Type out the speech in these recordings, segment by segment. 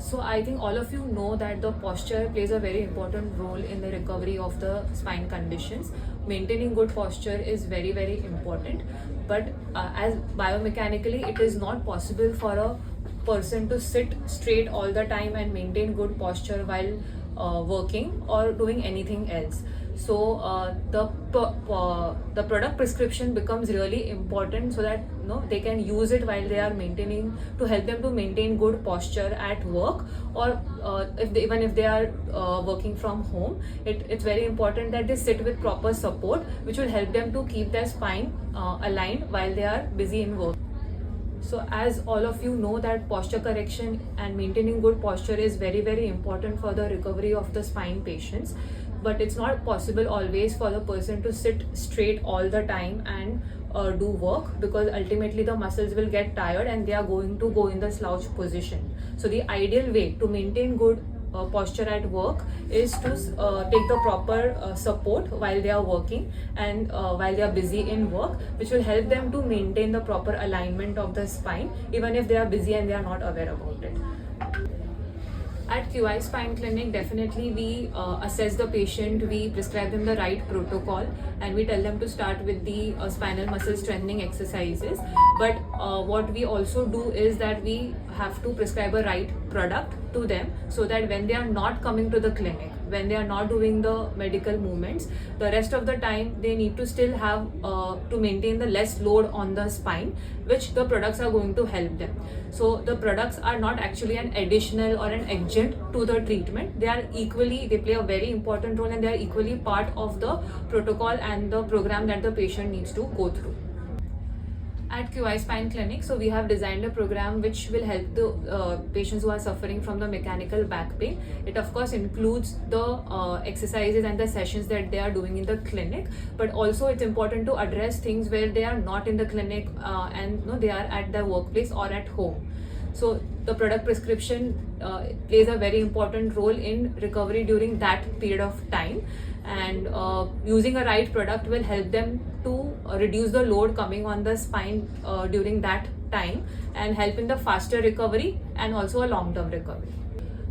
So I think all of you know that the posture plays a very important role in the recovery of the spine conditions. Maintaining good posture is very, very important. But as biomechanically, it is not possible for a person to sit straight all the time and maintain good posture while working or doing anything else. So the product prescription becomes really important so that they can use it while they are maintaining, to help them to maintain good posture at work, or even if they are working from home. It's very important that they sit with proper support, which will help them to keep their spine aligned while they are busy in work. So as all of you know that posture correction and maintaining good posture is very, very important for the recovery of the spine patients, but it's not possible always for the person to sit straight all the time and do work, because ultimately the muscles will get tired and they are going to go in the slouch position. So the ideal way to maintain good posture at work is to take the proper support while they are working and while they are busy in work, which will help them to maintain the proper alignment of the spine even if they are busy and they are not aware about it. At QI Spine Clinic, definitely we assess the patient, we prescribe them the right protocol, and we tell them to start with the spinal muscle strengthening exercises. But what we also do is that we have to prescribe a right product to them, so that when they are not coming to the clinic, when they are not doing the medical movements, the rest of the time they need to still have to maintain the less load on the spine, which the products are going to help them. So the products are not actually an additional or an adjunct to the treatment. They play a very important role, and they are equally part of the protocol and the program that the patient needs to go through. At QI Spine Clinic, so we have designed a program which will help the patients who are suffering from the mechanical back pain. It of course includes the exercises and the sessions that they are doing in the clinic, but also it's important to address things where they are not in the clinic and they are at their workplace or at home. So the product prescription plays a very important role in recovery during that period of time, and using a right product will help them to reduce the load coming on the spine during that time, and help in the faster recovery and also a long-term recovery.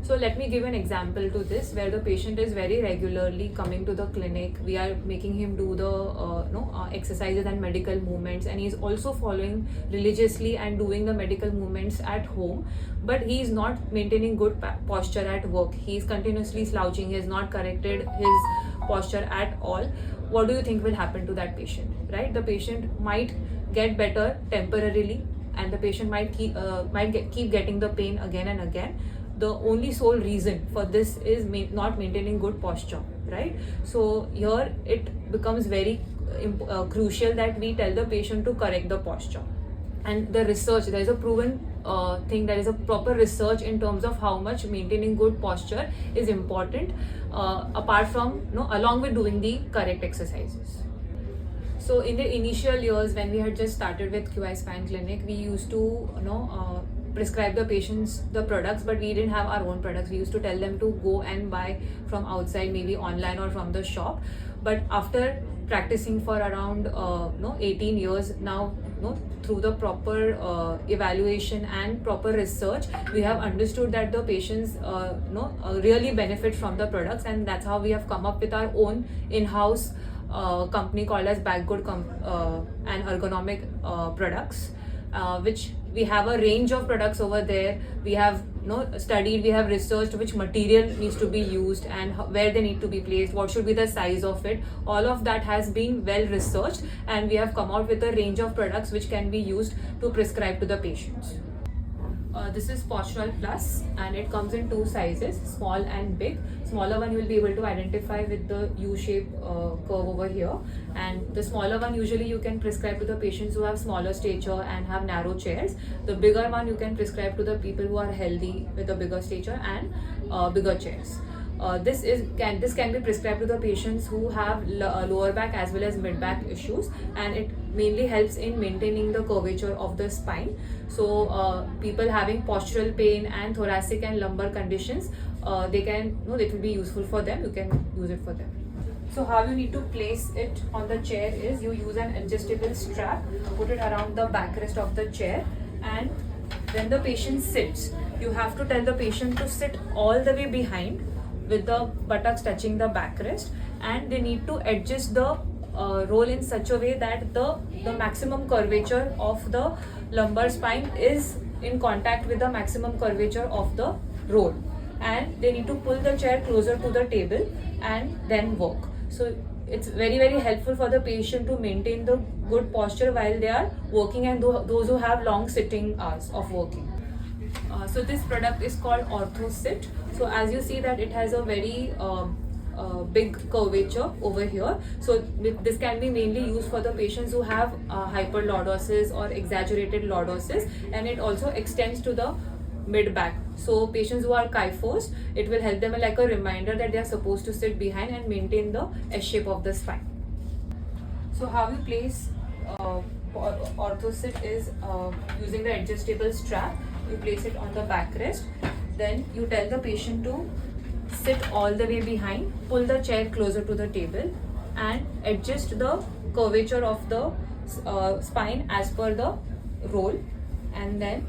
So let me give an example to this, where the patient is very regularly coming to the clinic. We are making him do the exercises and medical movements, and he's also following religiously and doing the medical movements at home, but he is not maintaining good posture at work. He is continuously slouching. He has not corrected his posture at all. What do you think will happen to that patient, right? The patient might get better temporarily, and the patient might keep getting the pain again and again. The only sole reason for this is not maintaining good posture, right? So here it becomes very crucial that we tell the patient to correct the posture. And the research, there is a proven thing, there is a proper research in terms of how much maintaining good posture is important, apart from along with doing the correct exercises. So in the initial years, when we had just started with QI Spine Clinic, we used to prescribe the patients the products, but we didn't have our own products. We used to tell them to go and buy from outside, maybe online or from the shop. But after practicing for around 18 years now, through the proper evaluation and proper research, we have understood that the patients really benefit from the products, and that's how we have come up with our own in-house company called as Backgood and Ergonomic Products, which we have a range of products over there. We have studied, we have researched which material needs to be used and where they need to be placed, what should be the size of it. All of that has been well researched, and we have come out with a range of products which can be used to prescribe to the patients. This is Postural Plus, and it comes in two sizes, small and big. Smaller one you will be able to identify with the U-shape curve over here, and the smaller one usually you can prescribe to the patients who have smaller stature and have narrow chairs. The bigger one you can prescribe to the people who are healthy with a bigger stature and bigger chairs. This can be prescribed to the patients who have lower back as well as mid back issues, and it mainly helps in maintaining the curvature of the spine. So people having postural pain and thoracic and lumbar conditions, it will be useful for them. You can use it for them. So how you need to place it on the chair is you use an adjustable strap, put it around the backrest of the chair, and when the patient sits, you have to tell the patient to sit all the way behind with the buttocks touching the backrest, and they need to adjust the roll in such a way that the maximum curvature of the lumbar spine is in contact with the maximum curvature of the roll, and they need to pull the chair closer to the table and then walk. So it's very helpful for the patient to maintain the good posture while they are working, and those who have long sitting hours of working. So this product is called OrthoSit. So as you see that it has a very big curvature over here. So this can be mainly used for the patients who have hyperlordosis or exaggerated lordosis, and it also extends to the mid back. So patients who are kyphos, it will help them like a reminder that they are supposed to sit behind and maintain the S shape of the spine. So how you place OrthoSit is using the adjustable strap. You place it on the backrest, then you tell the patient to sit all the way behind, pull the chair closer to the table, and adjust the curvature of the spine as per the roll, and then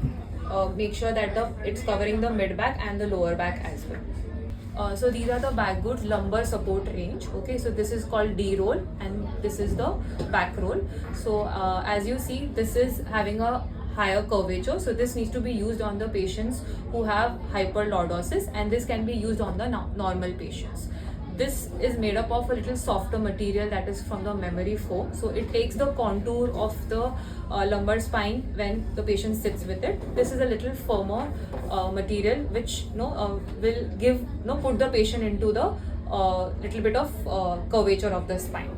make sure that it's covering the mid back and the lower back as well. So these are the Bacgood's lumbar support range. Okay, so this is called D roll and this is the back roll. So as you see, this is having a higher curvature, so this needs to be used on the patients who have hyperlordosis, and this can be used on the normal patients. This is made up of a little softer material that is from the memory foam, so it takes the contour of the lumbar spine when the patient sits with it. This is a little firmer material which will give put the patient into the little bit of curvature of the spine.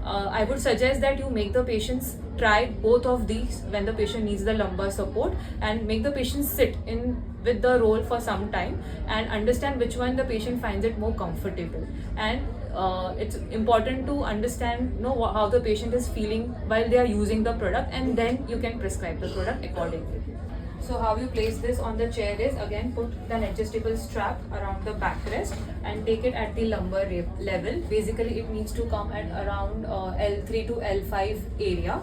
I would suggest that you make the patients try both of these when the patient needs the lumbar support, and make the patient sit in with the roll for some time and understand which one the patient finds it more comfortable. And it's important to understand how the patient is feeling while they are using the product, and then you can prescribe the product accordingly. So how you place this on the chair is, again, put an adjustable strap around the backrest and take it at the lumbar level. Basically it needs to come at around L3 to L5 area.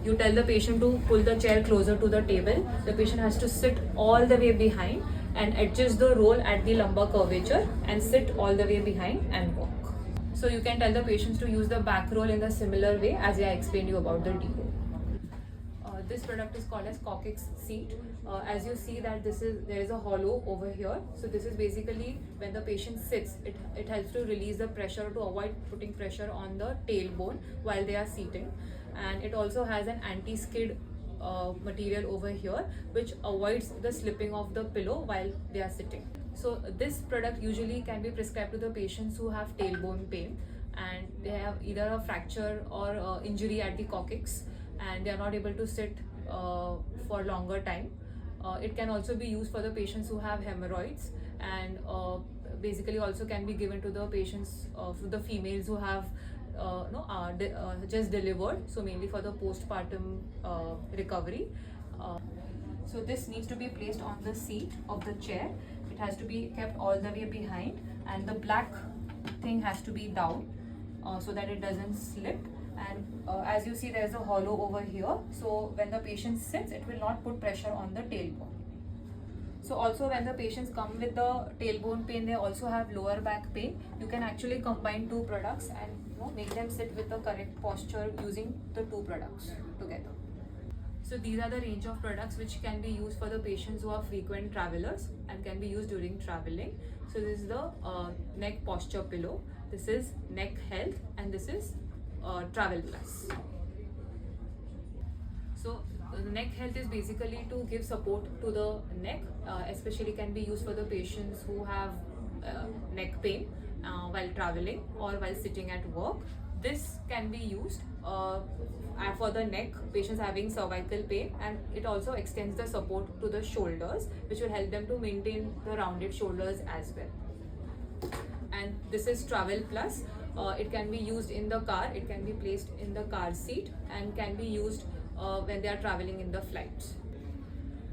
You tell the patient to pull the chair closer to the table. The patient has to sit all the way behind and adjust the roll at the lumbar curvature and sit all the way behind and walk. So you can tell the patients to use the back roll in the similar way as I explained you about the D roll. This product is called as coccyx seat. As you see that there is a hollow over here. So this is basically when the patient sits, it helps to release the pressure, to avoid putting pressure on the tailbone while they are seating. And it also has an anti-skid material over here which avoids the slipping of the pillow while they are sitting. So this product usually can be prescribed to the patients who have tailbone pain and they have either a fracture or injury at the coccyx, and they are not able to sit for longer time. It can also be used for the patients who have hemorrhoids, and basically also can be given to the patients, for the females who have just delivered, so mainly for the postpartum recovery. So this needs to be placed on the seat of the chair. It has to be kept all the way behind, and the black thing has to be down so that it doesn't slip. And as you see, there is a hollow over here, so when the patient sits, it will not put pressure on the tailbone. So also when the patients come with the tailbone pain, they also have lower back pain. You can actually combine two products and make them sit with the correct posture using the two products together. So these are the range of products which can be used for the patients who are frequent travelers and can be used during traveling. So this is the neck posture pillow, this is neck health, and this is Travel Plus. So the neck health is basically to give support to the neck, especially can be used for the patients who have neck pain while traveling or while sitting at work. This can be used for the neck, patients having cervical pain, and it also extends the support to the shoulders, which will help them to maintain the rounded shoulders as well. And this is Travel Plus. It can be used in the car, it can be placed in the car seat, and can be used when they are traveling in the flights.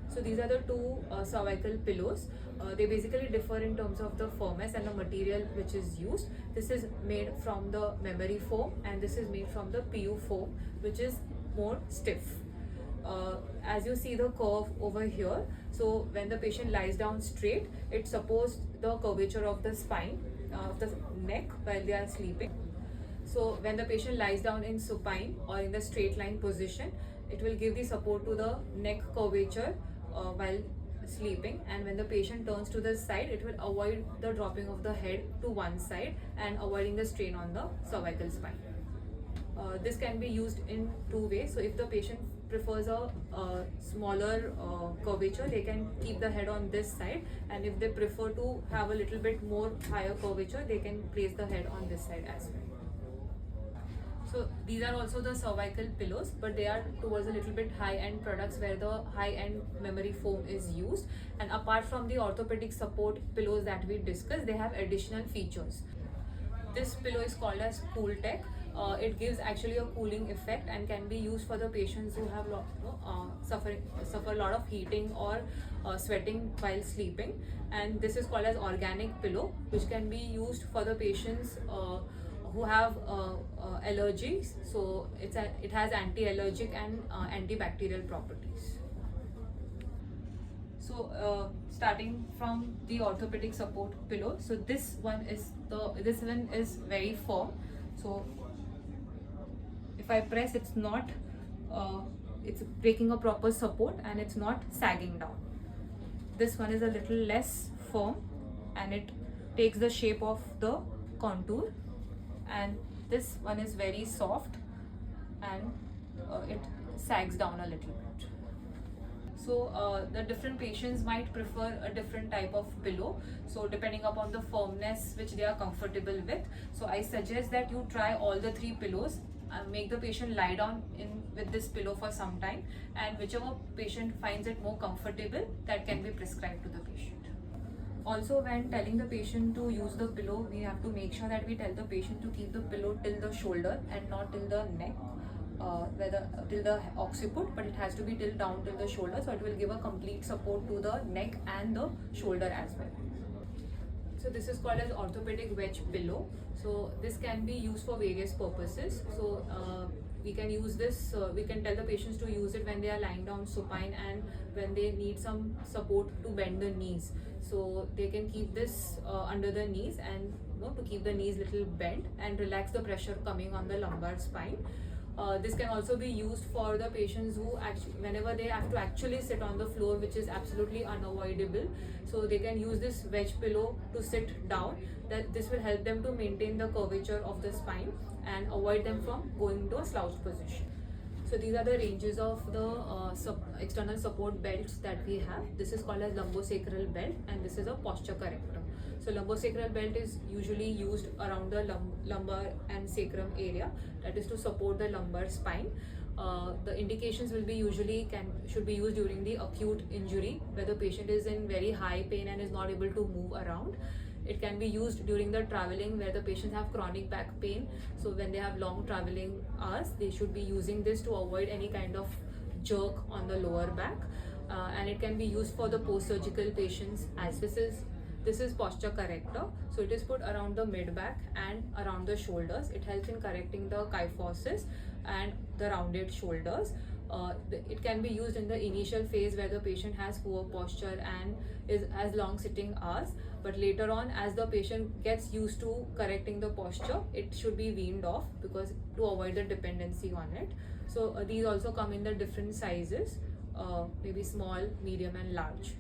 So these are the two cervical pillows. They basically differ in terms of the firmness and the material which is used. This is made from the memory foam, and this is made from the PU foam, which is more stiff. as you see the curve over here, so when the patient lies down straight, it supports the curvature of the spine of the neck while they are sleeping. So when the patient lies down in supine or in the straight line position, it will give the support to the neck curvature while sleeping, and when the patient turns to the side, it will avoid the dropping of the head to one side and avoiding the strain on the cervical spine. This can be used in two ways. So if the patient prefers a smaller curvature, they can keep the head on this side, and if they prefer to have a little bit more higher curvature, they can place the head on this side as well. So these are also the cervical pillows, but they are towards a little bit high-end products where the high-end memory foam is used. And apart from the orthopedic support pillows that we discussed, they have additional features. This pillow is called as CoolTech. It gives actually a cooling effect and can be used for the patients who have suffer a lot of heating or sweating while sleeping. And this is called as organic pillow, which can be used for the patients who have allergies. So it has anti-allergic and antibacterial properties. So starting from the orthopedic support pillow, so this one is very firm. So if I press, it's not it's breaking a proper support and it's not sagging down. This one is a little less firm and it takes the shape of the contour, and this one is very soft and it sags down a little bit. So the different patients might prefer a different type of pillow, so depending upon the firmness which they are comfortable with. So I suggest that you try all the three pillows and make the patient lie down with this pillow for some time, and whichever patient finds it more comfortable, that can be prescribed to the patient. Also, when telling the patient to use the pillow, we have to make sure that we tell the patient to keep the pillow till the shoulder and not till the neck, till the occiput, but it has to be down till the shoulder, so it will give a complete support to the neck and the shoulder as well. So this is called as orthopedic wedge pillow. So this can be used for various purposes. So we can use this, we can tell the patients to use it when they are lying down supine and when they need some support to bend the knees. So they can keep this under the knees and to keep the knees little bent and relax the pressure coming on the lumbar spine. This can also be used for the patients who actually, whenever they have to actually sit on the floor, which is absolutely unavoidable, so they can use this wedge pillow to sit down. That this will help them to maintain the curvature of the spine and avoid them from going into a slouched position. So these are the ranges of the external support belts that we have. This is called as lumbosacral belt, and this is a posture corrector. So lumbosacral belt is usually used around the lumbar and sacrum area, that is to support the lumbar spine. The indications will be should be used during the acute injury where the patient is in very high pain and is not able to move around. It can be used during the traveling where the patients have chronic back pain. So when they have long traveling hours, they should be using this to avoid any kind of jerk on the lower back. And it can be used for the post-surgical patients as this is posture corrector. So it is put around the mid back and around the shoulders. It helps in correcting the kyphosis and the rounded shoulders. It can be used in the initial phase where the patient has poor posture and has long sitting hours, but later on, as the patient gets used to correcting the posture, it should be weaned off because to avoid the dependency on it. So these also come in the different sizes, maybe small, medium and large.